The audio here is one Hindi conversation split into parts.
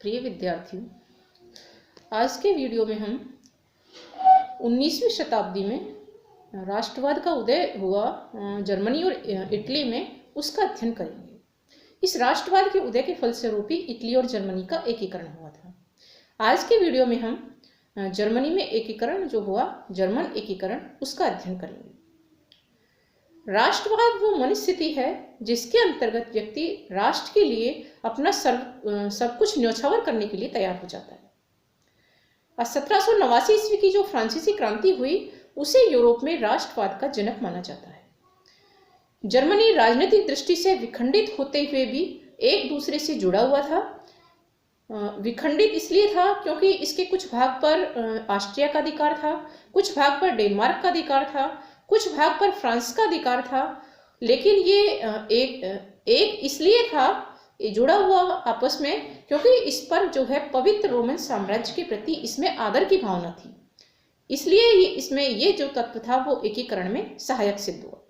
प्रिय विद्यार्थियों, आज के वीडियो में हम 19वीं शताब्दी में राष्ट्रवाद का उदय हुआ जर्मनी और इटली में, उसका अध्ययन करेंगे। इस राष्ट्रवाद के उदय के फलस्वरूप ही इटली और जर्मनी का एकीकरण हुआ था। आज के वीडियो में हम जर्मनी में एकीकरण जो हुआ, जर्मन एकीकरण, उसका अध्ययन करेंगे। राष्ट्रवाद वो मनस्थिति है जिसके अंतर्गत व्यक्ति राष्ट्र के लिए अपना सब कुछ न्यौछावर करने के लिए तैयार हो जाता है। 1789 ईस्वी की जो फ्रांसीसी क्रांति हुई, उसे यूरोप में राष्ट्रवाद का जनक माना जाता है। जर्मनी राजनीतिक दृष्टि से विखंडित होते हुए भी एक दूसरे से जुड़ा हुआ था। विखंडित इसलिए था क्योंकि इसके कुछ भाग पर ऑस्ट्रिया का अधिकार था, कुछ भाग पर डेनमार्क का अधिकार था, कुछ भाग पर फ्रांस का अधिकार था। लेकिन ये एक इसलिए था जुड़ा हुआ आपस में क्योंकि इस पर जो है पवित्र रोमन साम्राज्य के प्रति इसमें आदर की भावना थी। इसलिए इसमें ये जो तत्व था वो एकीकरण में सहायक सिद्ध हुआ।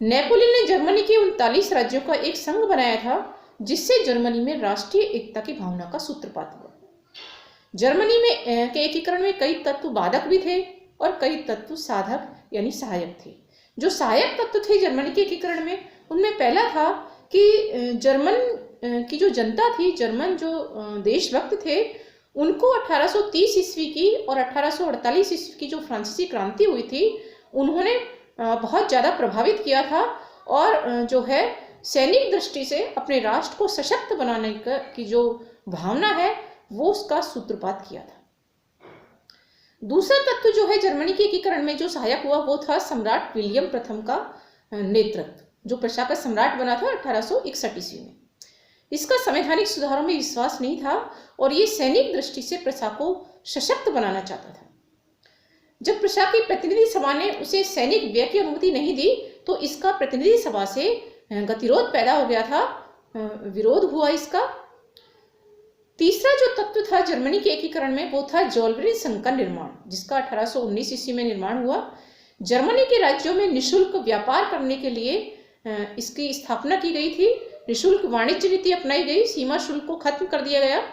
नेपोलियन ने जर्मनी के 39 राज्यों का एक संघ बनाया था, जिससे जर्मनी में राष्ट्रीय एकता की भावना का सूत्रपात हुआ। जर्मनी में के एकीकरण में कई तत्व बाधक भी थे और कई तत्व साधक यानी सहायक थे। जो सहायक तत्व थे जर्मनी के एकीकरण में, उनमें पहला था कि जर्मन की जो जनता थी, जर्मन जो देशभक्त थे, उनको 1830 ईस्वी की और 1848 ईस्वी की जो फ्रांसीसी क्रांति हुई थी, उन्होंने बहुत ज़्यादा प्रभावित किया था और जो है सैनिक दृष्टि से अपने राष्ट्र को सशक्त बनाने की जो भावना है वो उसका सूत्रपात किया था। दूसरा तत्व जो है जर्मनी के एकीकरण में जो सहायक हुआ वो था सम्राट विलियम प्रथम का नेतृत्व, जो प्रशा का सम्राट बना था 1861 ईस्वी में। इसका संवैधानिक सुधारों में विश्वास नहीं था और ये सैनिक दृष्टि से प्रशा को सशक्त बनाना चाहता था। जब प्रशा की प्रतिनिधि सभा ने उसे सैनिक व्यय की अनुमति नहीं दी तो इसका प्रतिनिधि सभा से गतिरोध पैदा हो गया था, विरोध हुआ इसका। तीसरा जो तत्व था जर्मनी के एकीकरण में वो था जोल्बेरिन संघ का निर्माण, जिसका 1819 ईस्वी में निर्माण हुआ। जर्मनी के राज्यों में निःशुल्क व्यापार करने के लिए इसकी स्थापना की गई थी। निःशुल्क वाणिज्य नीति अपनाई गई, सीमा शुल्क को खत्म कर दिया गया।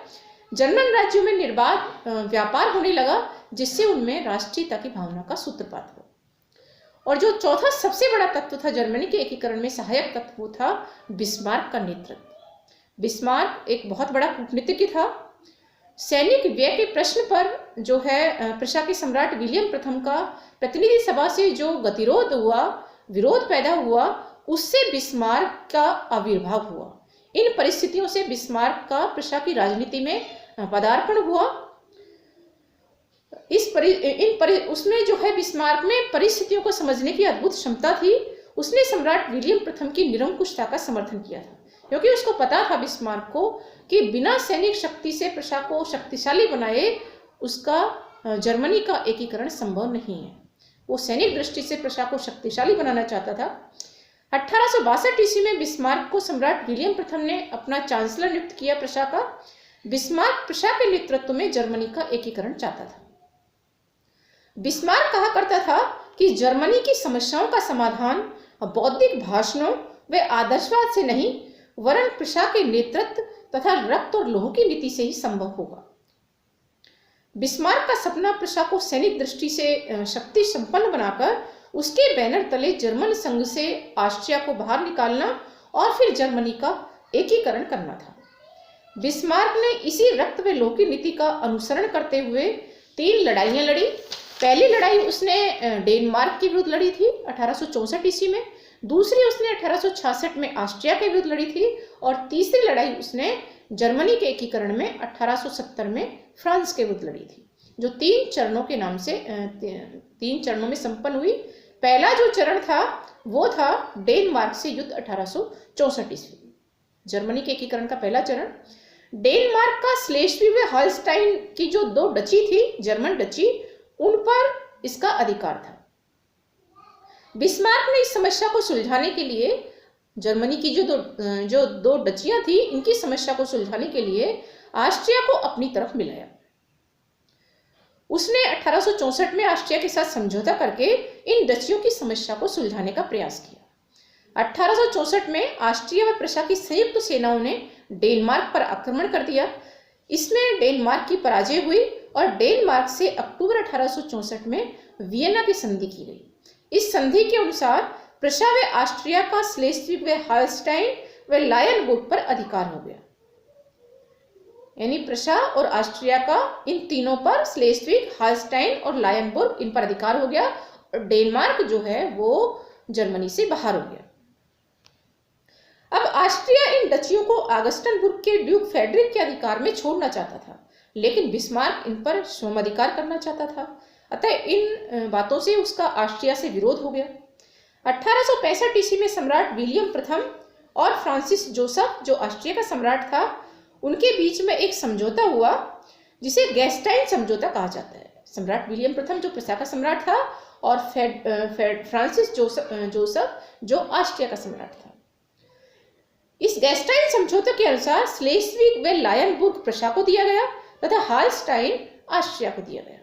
जर्मन राज्यों में निर्बाध व्यापार होने लगा, जिससे उनमें राष्ट्रीयता की भावना का सूत्रपात हुआ। और जो चौथा सबसे बड़ा तत्व था जर्मनी के एकीकरण में सहायक तत्व, वो था बिस्मार्क का नेतृत्व। बिस्मार्क एक बहुत बड़ा कूटनीतिज्ञ था। सैनिक व्यय के प्रश्न पर जो है प्रशा के सम्राट विलियम प्रथम का प्रतिनिधि सभा से जो गतिरोध हुआ, विरोध पैदा हुआ, उससे बिस्मार्क का आविर्भाव हुआ। इन परिस्थितियों से बिस्मार्क का प्रशा की राजनीति में पदार्पण हुआ। उसमें जो है बिस्मार्क में परिस्थितियों को समझने की अद्भुत क्षमता थी। उसने सम्राट विलियम प्रथम की निरंकुशता का समर्थन किया था, क्योंकि उसको पता था बिस्मार्क को कि बिना सैनिक शक्ति से प्रशा को शक्तिशाली बनाए उसका जर्मनी का एकीकरण संभव नहीं है। वो सैनिक दृष्टि से प्रशा को शक्तिशाली बनाना चाहता था। 1862 ईस्वी में बिस्मार्क को सम्राट विलियम प्रथम ने अपना चांसलर नियुक्त किया प्रशा का। बिस्मार्क प्रशा के नेतृत्व में जर्मनी का एकीकरण चाहता था। बिस्मार्क कहा करता था कि जर्मनी की समस्याओं का समाधान बौद्धिक भाषणों व आदर्शवाद से नहीं, वरन प्रशा के नेतृत्व तथा रक्त और लोह की नीति से ही संभव होगा। बिस्मार्क का सपना प्रशा को सैनिक दृष्टि से शक्ति संपन्न बनाकर उसके बैनर तले जर्मन संघ से ऑस्ट्रिया को बाहर निकालना और फिर जर्मनी का एकीकरण करना था। बिस्मार्क ने इसी रक्त व लोह की नीति का अनुसरण करते हुए 3 लड़ाइयां लड़ी। पहली लड़ाई उसने डेनमार्क के विरुद्ध लड़ी थी 1864 ईस्वी में, दूसरी उसने 1866 में ऑस्ट्रिया के विरुद्ध लड़ी थी और तीसरी लड़ाई उसने जर्मनी के एकीकरण में 1870 में फ्रांस के विरुद्ध लड़ी थी, जो 3 चरणों के नाम से 3 चरणों में संपन्न हुई। पहला जो चरण था वो था डेनमार्क से युद्ध 1864 ईस्वी, जर्मनी के एकीकरण का पहला चरण। डेनमार्क का स्लेस्विग व हॉलस्टाइन की जो 2 डची थी, जर्मन डची, उन पर इसका अधिकार था। बिस्मार्क ने इस समस्या को सुलझाने के लिए जर्मनी की जो दो डचियां थी, इनकी समस्या को सुलझाने के लिए ऑस्ट्रिया को अपनी तरफ मिलाया। उसने 1864 में ऑस्ट्रिया के साथ समझौता करके इन डचियों की समस्या को सुलझाने का प्रयास किया। 1864 में ऑस्ट्रिया व प्रशा की संयुक्त सेनाओं ने डेनमार्क पर आक्रमण कर दिया। इसमें डेनमार्क की पराजय हुई और डेनमार्क से अक्टूबर 1864 में वियना की संधि की गई। इस संधि के अनुसार प्रशा व ऑस्ट्रिया का स्लेस्विग व हाल्स्टाइन व लायनबुर्ग पर अधिकार हो गया। यानी प्रशा और ऑस्ट्रिया का इन तीनों पर, स्लेस्विग, हाल्स्टाइन और लायनबुर्ग, इन पर अधिकार हो गया और डेनमार्क जो है वो जर्मनी से बाहर हो गया। अब ऑस्ट्रिया इन डचियों को ऑगस्टनबुर्ग के ड्यूक फ्रेडरिक के अधिकार में छोड़ना चाहता था, लेकिन बिस्मार्क इन पर स्वामिधिकार करना चाहता था। अतः इन बातों से उसका ऑस्ट्रिया से विरोध हो गया। 1865 ईस्वी में सम्राट विलियम प्रथम और फ्रांसिस जोसेफ, जो ऑस्ट्रिया का सम्राट था, उनके बीच में एक समझौता हुआ जिसे गैस्टाइन समझौता कहा जाता है। सम्राट विलियम प्रथम जो प्रशा का सम्राट था और फ्रांसिस जोसेफ जो ऑस्ट्रिया का सम्राट था। इस गैस्टाइन समझौते के अनुसार स्लेस्विग व लायनबुर्ग प्रशा को दिया गया तथा हाल्स्टाइन ऑस्ट्रिया को दिया गया।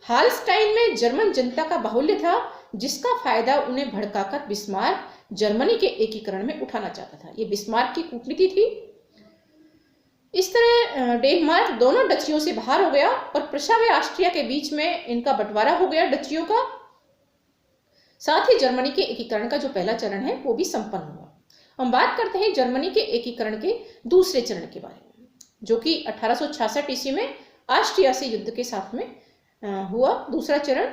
हाल्स्टाइन में जर्मन जनता का बाहुल्य था, जिसका फायदा उन्हें भड़काकर बिस्मार्क जर्मनी के एकीकरण में उठाना चाहता था। ये बिस्मार्क की कूटनीति थी। इस तरह डेनमार्क दोनों डचियों से बाहर हो गया और प्रशा व ऑस्ट्रिया के बीच में इनका बंटवारा हो गया डचियों का। साथ ही जर्मनी के एकीकरण का जो पहला चरण है वो भी संपन्न हुआ। हम बात करते हैं जर्मनी के एकीकरण के दूसरे चरण के बारे में, जो कि 1866 ईस्वी में ऑस्ट्रिया से युद्ध के साथ में हुआ। दूसरा चरण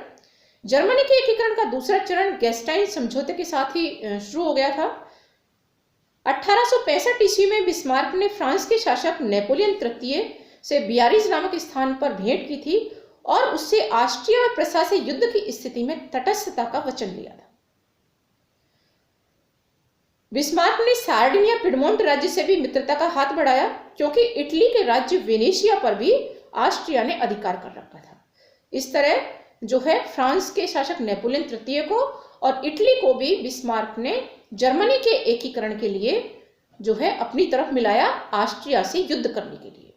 जर्मनी के एकीकरण का दूसरा चरण गैस्टाइन समझौते के साथ ही शुरू हो गया था। 1865 ईस्वी में बिस्मार्क ने फ्रांस के शासक नेपोलियन तृतीय से बियारिज नामक स्थान पर भेंट की थी और उससे ऑस्ट्रिया व प्रशा से युद्ध की स्थिति में तटस्थता का वचन लिया था। बिस्मार्क ने सार्डिनिया पिडमोंट राज्य से भी मित्रता का हाथ बढ़ाया, क्योंकि इटली के राज्य वेनेशिया पर भी ऑस्ट्रिया ने अधिकार कर रखा था। इस तरह जो है फ्रांस के शासक नेपोलियन तृतीय को और इटली को भी बिस्मार्क ने जर्मनी के एकीकरण के लिए जो है अपनी तरफ मिलाया, ऑस्ट्रिया से युद्ध करने के लिए।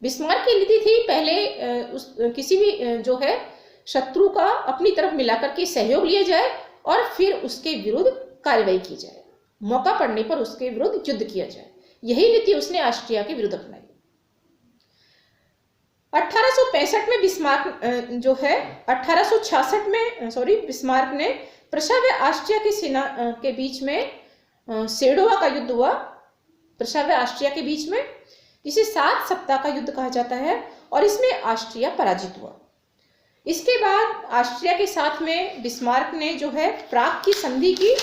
बिस्मार्क की नीति थी पहले किसी भी जो है शत्रु का अपनी तरफ मिलाकर के सहयोग लिया जाए और फिर उसके विरुद्ध कार्रवाई की जाए, मौका पड़ने पर उसके विरुद्ध युद्ध किया जाए। यही नीति उसने ऑस्ट्रिया के विरुद्ध अपनाई। 1865 में बिस्मार्क जो है 1866 में बिस्मार्क ने प्रशा व ऑस्ट्रिया की सेना के बीच में सेडोवा का युद्ध हुआ, प्रशा व ऑस्ट्रिया के बीच में, जिसे 7 सप्ताह का युद्ध कहा जाता है और इसमें ऑस्ट्रिया पराजित हुआ। इसके बाद ऑस्ट्रिया के साथ में बिस्मार्क ने जो है प्राग की संधि की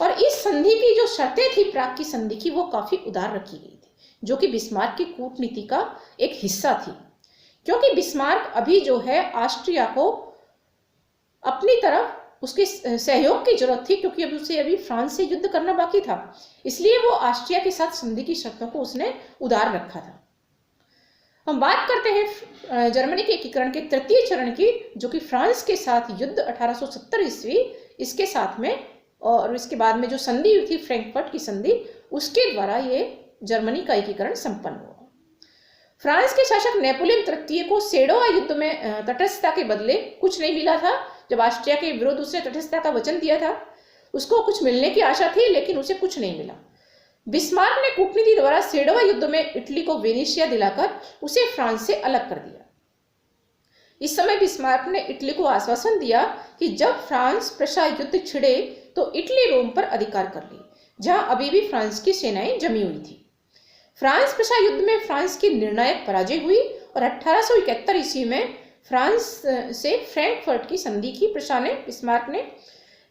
और इस संधि की जो शर्तें थी प्राग की संधि की वो काफी उदार रखी गई थी, जो कि बिस्मार्क की कूटनीति का एक हिस्सा थी। क्योंकि बिस्मार्क अभी जो है ऑस्ट्रिया को अपनी तरफ उसके सहयोग की जरूरत थी, क्योंकि अभी फ्रांस से युद्ध करना बाकी था, इसलिए वो ऑस्ट्रिया के साथ संधि की शर्तों को उसने उदार रखा था। हम बात करते हैं जर्मनी के एकीकरण के तृतीय चरण की, जो कि फ्रांस के साथ युद्ध 1870 ईस्वी, इसके साथ में और इसके बाद में जो संधि हुई थी फ्रैंकफर्ट की संधि, उसके द्वारा ये जर्मनी का एकीकरण संपन्न हुआ। फ्रांस के शासक नेपोलियन तृतीय को सेडोवा युद्ध में तटस्थता के बदले कुछ नहीं मिला था। जब ऑस्ट्रिया के विरुद्ध उसने तटस्थता का वचन दिया था, उसको कुछ मिलने की आशा थी, लेकिन उसे कुछ नहीं मिला। बिस्मार्क ने कूटनीति द्वारा सेडोवा युद्ध में इटली को वेनेशिया दिलाकर उसे फ्रांस से अलग कर दिया। इस समय बिस्मार्क ने इटली को आश्वासन दिया कि जब फ्रांस प्रशा युद्ध छिड़े तो इटली रोम पर अधिकार कर ले, जहां अभी भी फ्रांस की सेनाएं जमी हुई थी। फ्रांस प्रशा युद्ध में फ्रांस की निर्णायक पराजय हुई और 1871 ईस्वी में फ्रांस से फ्रैंकफर्ट की संधि की प्रशा ने, बिस्मार्क ने।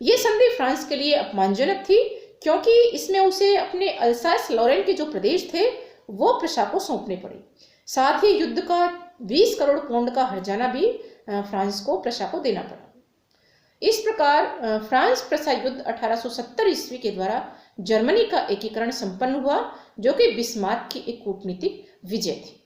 यह संधि फ्रांस के लिए अपमानजनक थी, क्योंकि इसमें उसे अपने अल्सास लॉरेन के जो प्रदेश थे वो प्रशा को सौंपने पड़े। साथ ही युद्ध का 20 करोड़ पाउंड का हर्जाना भी फ्रांस को प्रशा को देना पड़ा। इस प्रकार फ्रांस प्रशा युद्ध 1870 ईस्वी के द्वारा जर्मनी का एकीकरण संपन्न हुआ, जो कि बिस्मार्क की एक कूटनीतिक विजय थी।